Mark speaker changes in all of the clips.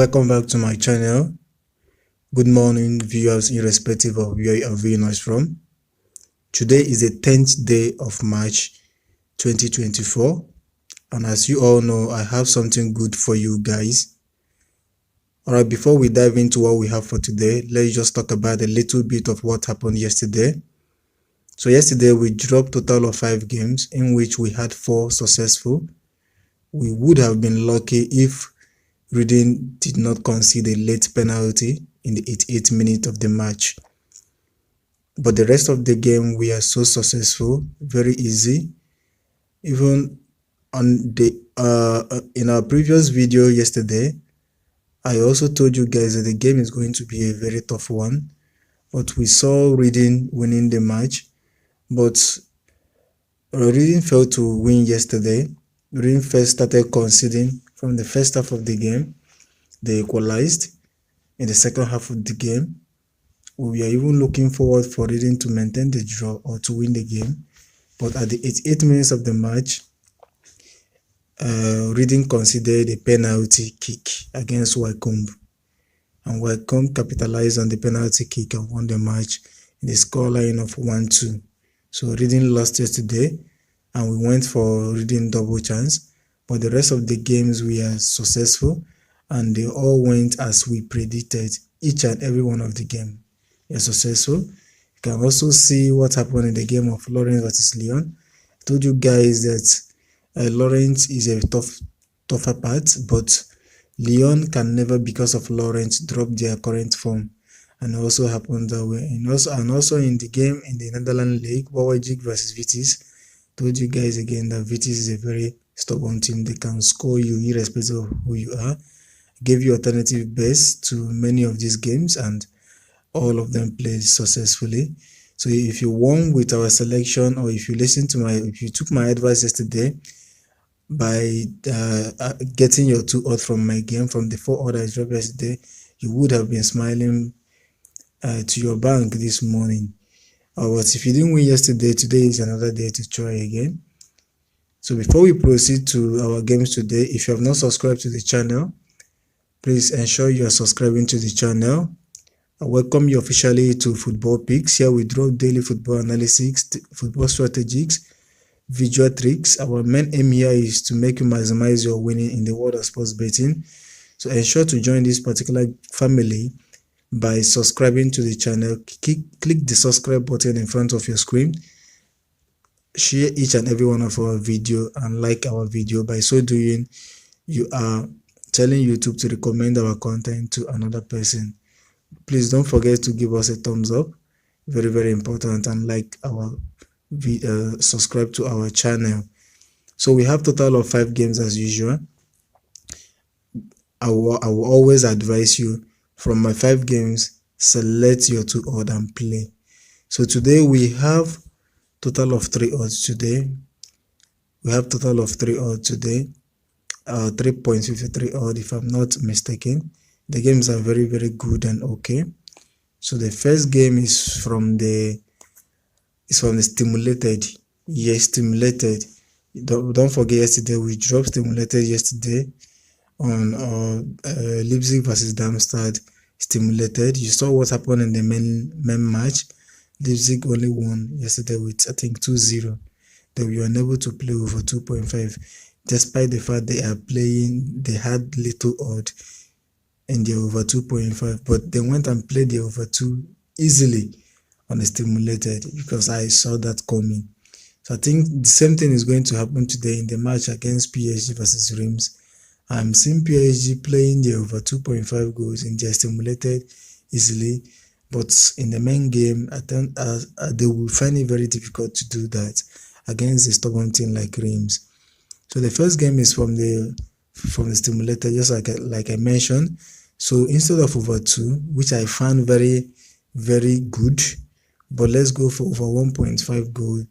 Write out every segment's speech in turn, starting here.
Speaker 1: Welcome back to my channel. Good morning, viewers, irrespective of where you are viewing us from. Today is the 10th day of March 2024, and as you all know, I have something good for you guys. Alright, before we dive into what we have for today, let's just talk about a little bit of what happened yesterday. So yesterday we dropped a total of 5 games in which we had 4 successful. We would have been lucky if Reading did not concede a late penalty in the 88th minute of the match. But the rest of the game we are so successful, very easy. Even on the in our previous video yesterday, I also told you guys that the game is going to be a very tough one. But we saw Reading winning the match. But Reading failed to win yesterday. Reading first started conceding from the first half of the game. They equalized in the second half of the game. We are even looking forward for Reading to maintain the draw or to win the game. But at the 88 minutes of the match, Reading conceded a penalty kick against Wycombe. And Wycombe capitalized on the penalty kick and won the match in the scoreline of 1-2. So Reading lost yesterday, and we went for Reading double chance. But the rest of the games we are successful, and they all went as we predicted. Each and every one of the game is successful. You can also see what happened in the game of Lawrence versus Lyon. I told you guys that Lawrence is a tougher part, but Lyon can never, because of Lawrence, drop their current form. And also happened that way. And also in the game in the Netherlands League, Wawajik versus Vitesse, told you guys again that Vitesse is a very stubborn team. They can score you irrespective of who you are. I gave you alternative bets to many of these games, and all of them played successfully. So if you won with our selection, or if you took my advice yesterday by getting your 2 odds from my game, from the 4 odds I dropped yesterday, you would have been smiling to your bank this morning. But if you didn't win yesterday, today is another day to try again. So before we proceed to our games today, if you have not subscribed to the channel, please ensure you are subscribing to the channel. I welcome you officially to Footballpickz. Here we drop daily football analysis, football strategies, visual tricks. Our main aim here is to make you maximize your winning in the world of sports betting. So ensure to join this particular family by subscribing to the channel. Click the subscribe button in front of your screen. Share each and every one of our video and like our video. By so doing, you are telling YouTube to recommend our content to another person. Please don't forget to give us a thumbs up, very, very important, and like our subscribe to our channel. So we have total of 5 games as usual. I will always advise you, from my 5 games, select your 2 odds and play. So today we have total of 3 odds today. We have total of 3 odds today. 3.53 odd, if I'm not mistaken. The games are very, very good and okay. So the first game is from the stimulated. Yes, stimulated. Don't forget, yesterday we dropped stimulated yesterday on Leipzig versus Darmstadt. Stimulated. You saw what happened in the main match. Leipzig only won yesterday with, I think, 2-0. They were unable to play over 2.5, despite the fact they had little odd in the over 2.5, but they went and played the over 2 easily on the stimulated, because I saw that coming. So I think the same thing is going to happen today in the match against PSG versus Reims. I'm seeing PSG playing the over 2.5 goals in their stimulated easily, but in the main game, I think they will find it very difficult to do that against a stubborn team like Reims. So the first game is from the stimulated, just like I mentioned. So instead of over 2, which I found very, very good, but let's go for over 1.5 goal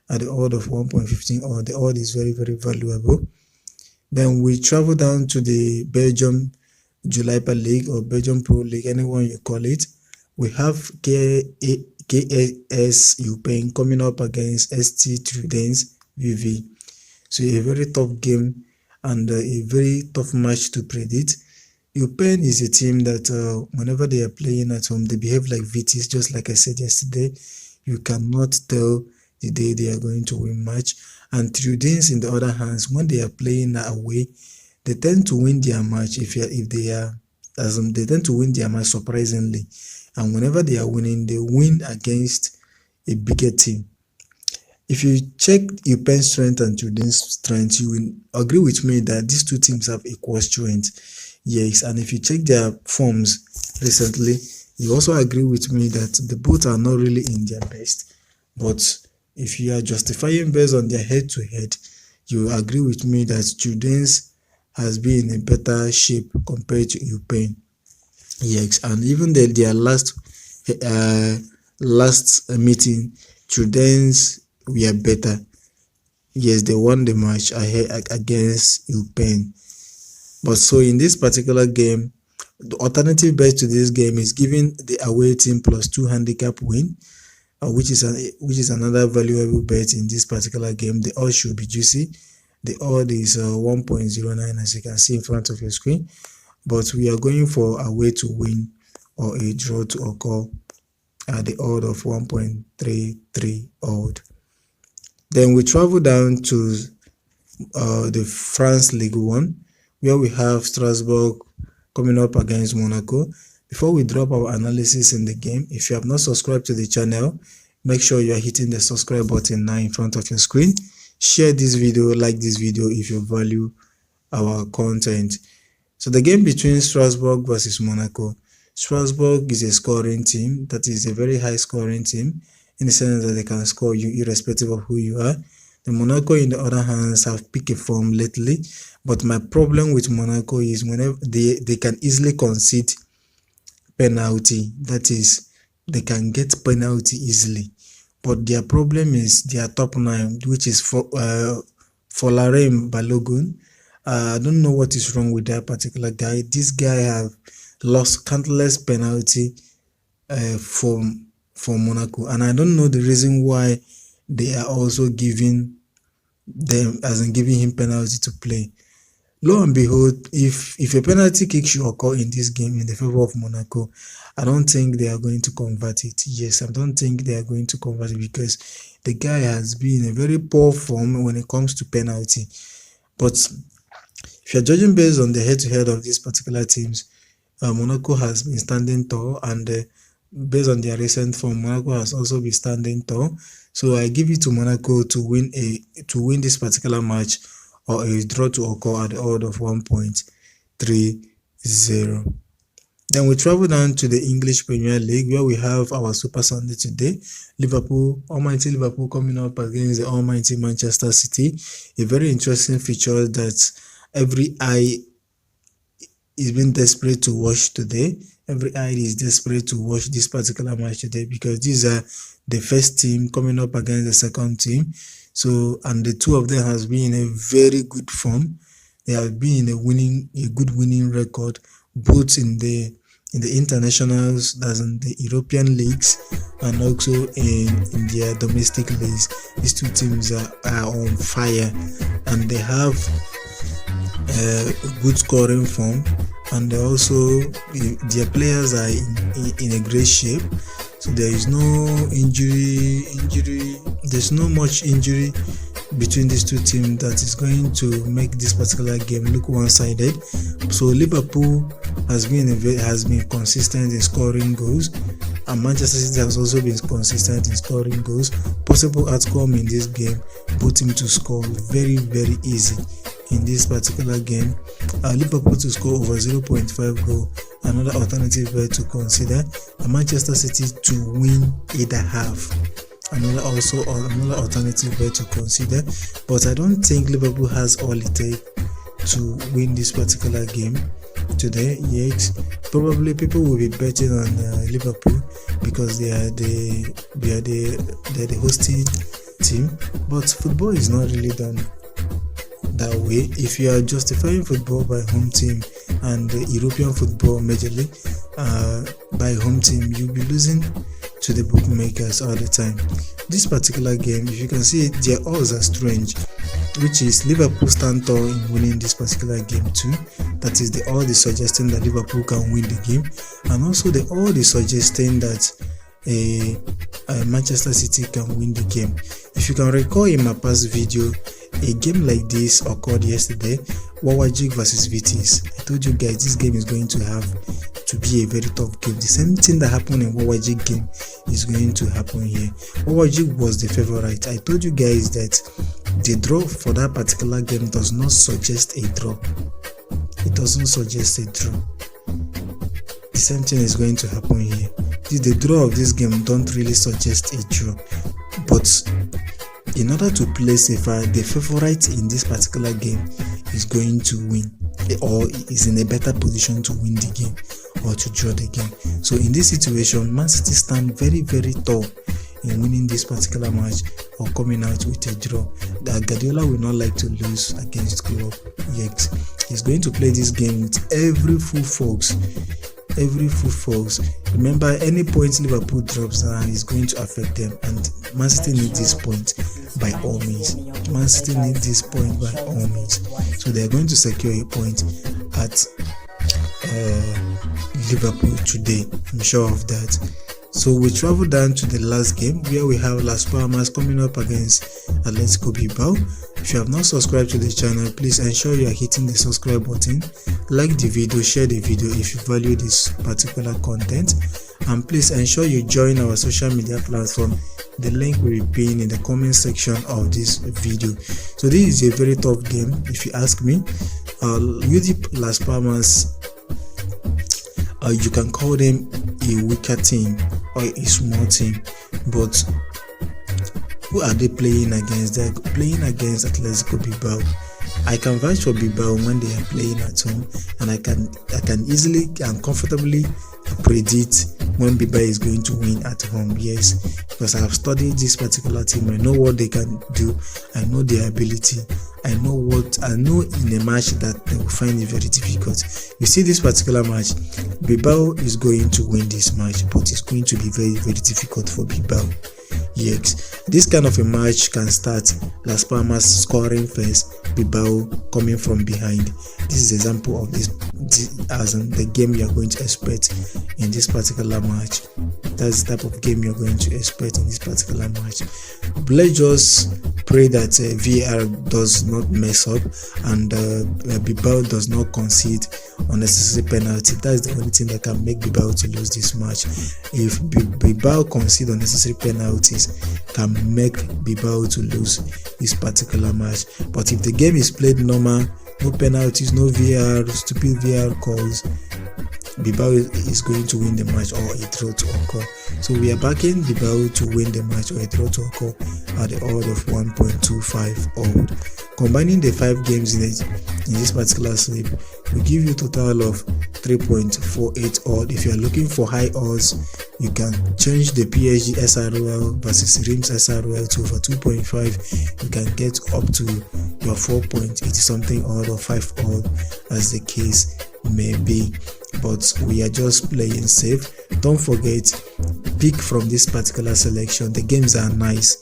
Speaker 1: at the odd of 1.15 odd. The odd is very, very valuable. Then we travel down to the Belgium Jupiler League, or Belgium Pro League, anyone you call it. We have KS Ukraine coming up against ST Tridents VV. So a very tough game and a very tough match to predict. Ukraine is a team that whenever they are playing at home, they behave like VTs, just like I said yesterday. You cannot tell the day they are going to win match. And Trudens, in the other hands, when they are playing away, they tend to win their match they tend to win their match surprisingly. And whenever they are winning, they win against a bigger team. If you check Ukraine's strength and Jordan's strength, you will agree with me that these two teams have equal strength. Yes, and if you check their forms recently, you also agree with me that the both are not really in their best. But if you are justifying based on their head-to-head, you agree with me that Jordan's has been in a better shape compared to Ukraine. Yes, and even their last meeting, Jordan's were better. Yes, they won the match against Ukraine. But so in this particular game, the alternative bet to this game is giving the away team +2 handicap win, which is another valuable bet in this particular game. The odds should be juicy. The odd is 1.09, as you can see in front of your screen. But we are going for away to win or a draw to occur at the odd of 1.33 odd. Then we travel down to the France League 1, where we have Strasbourg coming up against Monaco. Before we drop our analysis in the game, if you have not subscribed to the channel, make sure you are hitting the subscribe button now in front of your screen. Share this video, like this video if you value our content. So the game between Strasbourg versus Monaco. Strasbourg is a scoring team, that is a very high scoring team, in the sense that they can score you irrespective of who you are. The Monaco, in the other hands, have picked a form lately, but my problem with Monaco is whenever they can easily concede penalty, that is, they can get penalty easily. But their problem is their top 9, which is Folarem Balogun. I don't know what is wrong with that particular guy. This guy have lost countless penalty for Monaco, and I don't know the reason why they are also giving him penalty to play. Lo and behold, if a penalty kick should occur in this game in the favor of Monaco, I don't think they are going to convert it. Yes, I don't think they are going to convert it because the guy has been in a very poor form when it comes to penalty. But if you're judging based on the head-to-head of these particular teams, Monaco has been standing tall, and based on their recent form, Monaco has also been standing tall. So I give it to Monaco to win this particular match, or a draw to occur at the odd of 1.30. Then we travel down to the English Premier League, where we have our Super Sunday today. Almighty Liverpool coming up against the almighty Manchester City. A very interesting feature that every eye is being desperate to watch today. Every eye is desperate to watch this particular match today, because these are the first team coming up against the second team. So, and the two of them has been in a very good form. They have been in a good winning record, both in the internationals, that's in the European leagues, and also in their domestic leagues. These two teams are on fire, and they have good scoring form, and their players are in a great shape. So there is no there's no much injury between these two teams that is going to make this particular game look one-sided. So Liverpool has been consistent in scoring goals, and Manchester City has also been consistent in scoring goals. Possible outcome in this game, both teams to score very, very easy in this particular game. Liverpool to score over 0.5 goal, another alternative bet to consider. Manchester City to win either half, another alternative bet to consider. But I don't think Liverpool has all it takes to win this particular game today. Yes, probably people will be betting on Liverpool because they are the hosting team. But football is not really done that way. If you are justifying football by home team and European football majorly by home team, you'll be losing to the bookmakers all the time. This particular game, if you can see it, their odds are strange, which is Liverpool stand tall in winning this particular game too. That is, the odds is suggesting that Liverpool can win the game, and also the odds is suggesting that Manchester City can win the game. If you can recall in my past video, a game like this occurred yesterday, Wawajik versus Vitis. I told you guys this game is going to have to be a very tough game. The same thing that happened in Wawajik game is going to happen here. Wawajik was the favorite. I told you guys that the draw for that particular game does not suggest a draw. It doesn't suggest a draw. The same thing is going to happen here. The draw of this game don't really suggest a draw, but in order to play safer, the favorite in this particular game is going to win, or is in a better position to win the game or to draw the game. So in this situation, Man City stand very, very tall in winning this particular match or coming out with a draw. Guardiola will not like to lose against Club X. He's going to play this game with every full force. Remember, any points Liverpool drops now is going to affect them, and Man City need this point by all means. Man City need this point by all means. So they are going to secure a point at Liverpool today. I'm sure of that. So we travel down to the last game where we have Las Palmas coming up against A.Bilbao. If you have not subscribed to the channel, please ensure you are hitting the subscribe button, like the video, share the video if you value this particular content, and please ensure you join our social media platform. The link will be pinned in the comment section of this video. So this is a very tough game if you ask me. Las Palmas, you can call them a weaker team or a small team, but who are they playing against? They're playing against A.Bilbao. I can vouch for Bilbao when they are playing at home, and I can easily and comfortably predict when Bilbao is going to win at home. Yes, because I have studied this particular team. I know what they can do. I know their ability. I know in a match that they will find it very difficult. You see, this particular match, Bilbao is going to win this match, but it's going to be very, very difficult for Bilbao. Yes, this kind of a match can start Las Palmas scoring first, Bilbao coming from behind. This is an example of this as in the game you are going to expect in this particular match. That's the type of game you're going to expect in this particular match. Let's just pray that VAR does not mess up and Bilbao does not concede unnecessary penalty. That's the only thing that can make Bilbao to lose this match. If Bilbao concede unnecessary penalties, can make Bilbao to lose this particular match. But if the game is played normal, no penalties, no VAR, stupid VAR calls, Bilbao is going to win the match or a draw to occur. So we are backing Bilbao to win the match or a draw to occur at the odd of 1.25 odd. Combining the 5 games in this particular slip will give you a total of 3.48 odd. If you are looking for high odds, you can change the PSG SRL versus Reims SRL to over 2.5. You can get up to your 4.80 something odd or 5 odd as the case may be. But we are just playing safe. Don't forget, pick from this particular selection. The games are nice.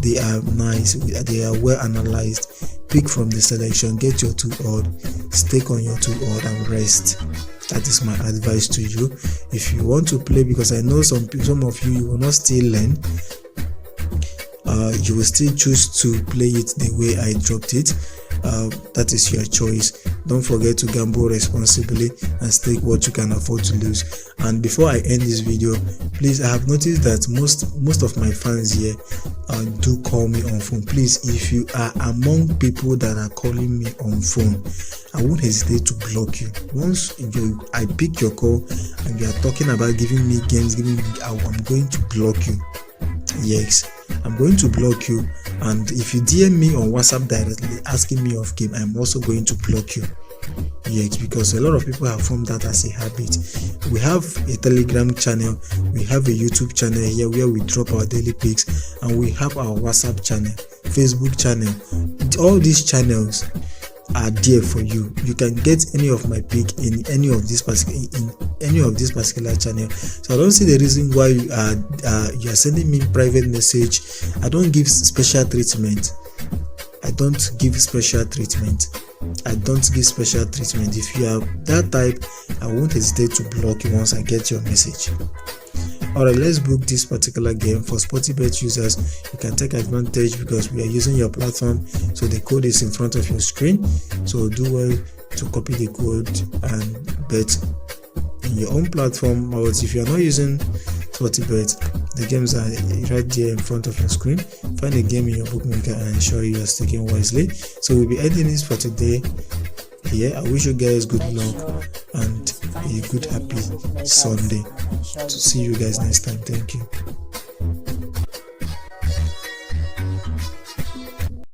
Speaker 1: They are nice. They are well analyzed. Pick from the selection. Get your 2 odd. Stake on your 2 odd and rest. That is my advice to you. If you want to play, because I know some of you will not still learn. You will still choose to play it the way I dropped it. That is your choice. Don't forget to gamble responsibly and stake what you can afford to lose. And before I end this video, please, I have noticed that most of my fans here do call me on phone. Please, if you are among people that are calling me on phone, I won't hesitate to block you. Once I pick your call and you are talking about giving me games, I'm going to block you. Yes, I'm going to block you. And if you DM me on WhatsApp directly asking me of game, I'm also going to block you. Yes, because a lot of people have formed that as a habit. We have a Telegram channel, we have a YouTube channel here where we drop our daily picks, and we have our WhatsApp channel, Facebook channel. All these channels are there for you. You can get any of my pick in any of these any of this particular channel. So I don't see the reason why you are sending me private message. I don't give special treatment. I don't give special treatment. If you are that type, I won't hesitate to block you once I get your message. Alright, let's book this particular game. For Footballpickz users, you can take advantage because we are using your platform, so the code is in front of your screen. So do well to copy the code and bet in your own platform. But if you are not using Footballpickz, the games are right there in front of your screen. Find a game in your bookmaker and ensure you are sticking wisely. So we'll be ending this for today. I wish you guys good luck and a good happy Sunday. To see you guys next time. Thank you.